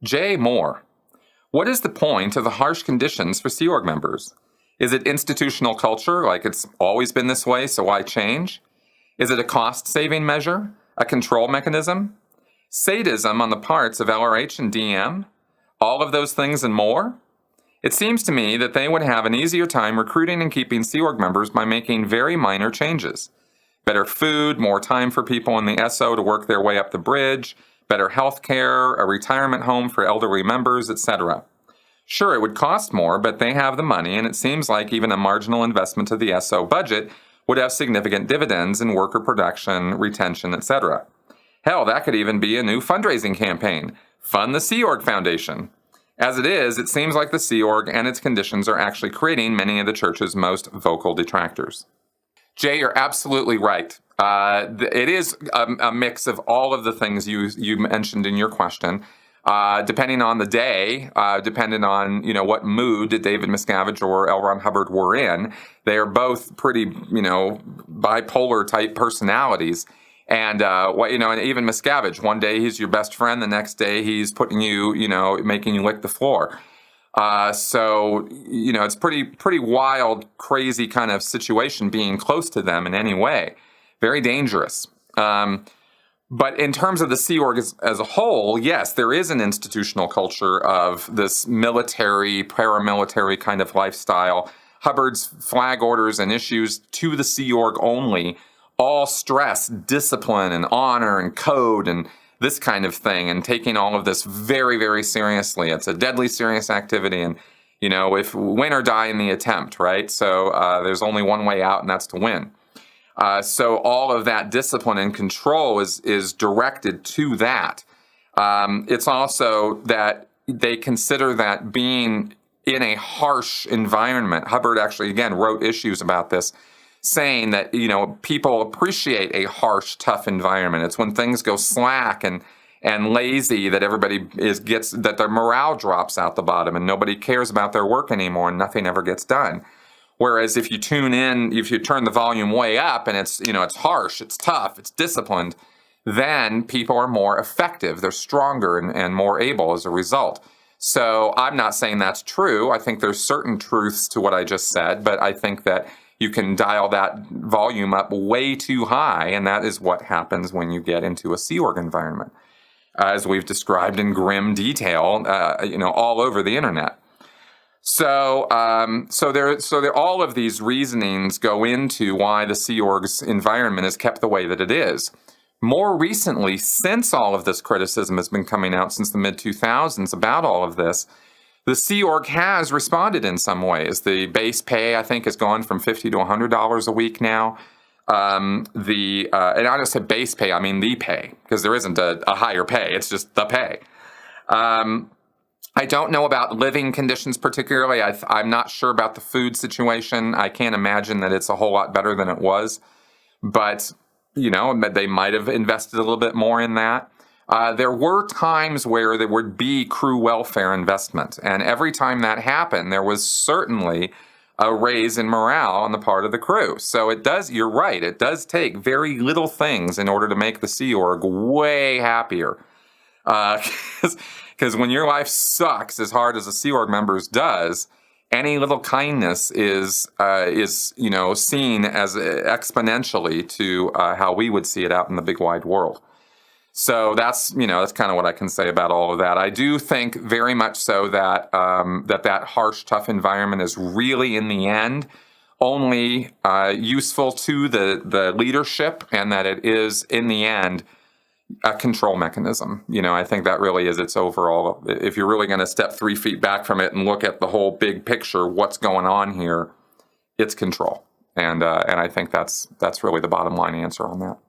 J. Moore. What is the point of the harsh conditions for Sea Org members? Is it institutional culture, like it's always been this way, so why change? Is it a cost-saving measure? A control mechanism? Sadism on the parts of LRH and DM? All of those things and more? It seems to me that they would have an easier time recruiting and keeping Sea Org members by making very minor changes. Better food, more time for people in the SO to work their way up the bridge, better health care, a retirement home for elderly members, etc. Sure, it would cost more, but they have the money, and it seems like even a marginal investment to the SO budget would have significant dividends in worker production, retention, etc. Hell, that could even be a new fundraising campaign. Fund the Sea Org Foundation. As it is, it seems like the Sea Org and its conditions are actually creating many of the church's most vocal detractors. Jay, you're absolutely right. It is a mix of all of the things you mentioned in your question. Depending on the day, depending on what mood David Miscavige or L. Ron Hubbard were in, they are both pretty bipolar type personalities. And and even Miscavige, one day he's your best friend, the next day he's putting you, making you lick the floor. So it's pretty wild, crazy kind of situation being close to them in any way. Very dangerous. But in terms of the Sea Org as a whole, yes, there is an institutional culture of this military, paramilitary kind of lifestyle. Hubbard's flag orders and issues to the Sea Org only all stress discipline and honor and code and this kind of thing, and taking all of this very, very seriously. It's a deadly serious activity, and if win or die in the attempt, right? So there's only one way out, and that's to win. So all of that discipline and control is directed to that. It's also that they consider that being in a harsh environment. Hubbard actually, again, wrote issues about this, saying that, people appreciate a harsh, tough environment. It's when things go slack and lazy that everybody that their morale drops out the bottom and nobody cares about their work anymore and nothing ever gets done. Whereas if you turn the volume way up and it's harsh, it's tough, it's disciplined, then people are more effective. They're stronger and more able as a result. So I'm not saying that's true. I think there's certain truths to what I just said, but I think that you can dial that volume up way too high, and that is what happens when you get into a Sea Org environment, as we've described in grim detail, all over the internet. So all of these reasonings go into why the Sea Org's environment is kept the way that it is. More recently, since all of this criticism has been coming out since the mid-2000s about all of this, the Sea Org has responded in some ways. The base pay, I think, has gone from $50 to $100 a week now. And I don't say base pay, I mean the pay, because there isn't a higher pay. It's just the pay. I don't know about living conditions particularly. I'm not sure about the food situation. I can't imagine that it's a whole lot better than it was. But, they might have invested a little bit more in that. There were times where there would be crew welfare investment, and every time that happened, there was certainly a raise in morale on the part of the crew. So you're right, it does take very little things in order to make the Sea Org way happier. Because when your life sucks as hard as a Sea Org member's does, any little kindness is seen as exponentially to how we would see it out in the big wide world. So that's kind of what I can say about all of that. I do think very much so that that harsh, tough environment is really, in the end, only useful to the leadership, and that it is, in the end, a control mechanism. I think that really is its overall. If you're really going to step 3 feet back from it and look at the whole big picture, what's going on here, it's control, and I think that's really the bottom line answer on that.